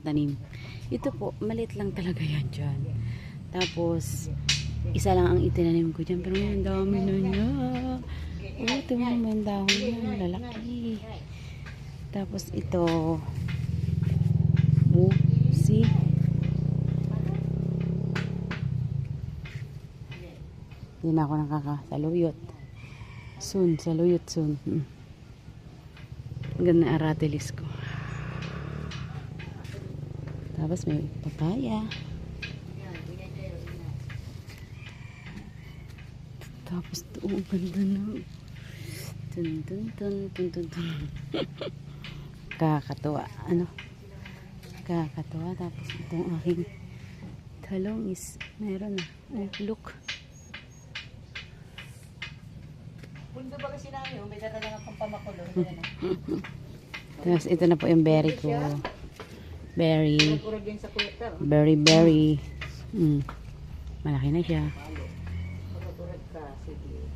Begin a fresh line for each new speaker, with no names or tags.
tanim. Ito po, maliit lang talaga yan dyan. Tapos, isa lang ang itinanim ko dyan. Pero ngayon, dami na niya. Oh, ito mo naman dahon yan. Lalaki. Tapos, ito. Oh, see? Hindi na ako nakakasaluyot. Soon, saluyot soon. Ganda na aratilis ko. Tapos may papaya. Tapos ito, ang ganda na. Tun, tun, tun, tun, tun, tun. Kakatuwa. Ano? Kakatuwa. Tapos itong aking talong is meron na. Oh, look.
Mundo ba kasi namin, may dala lang akong pamakulong.
Tapos ito na po yung berry ko. Berry.
Nagurag yan sa kuweta.
Berry. Malaki na siya.
Magurag ka, sige.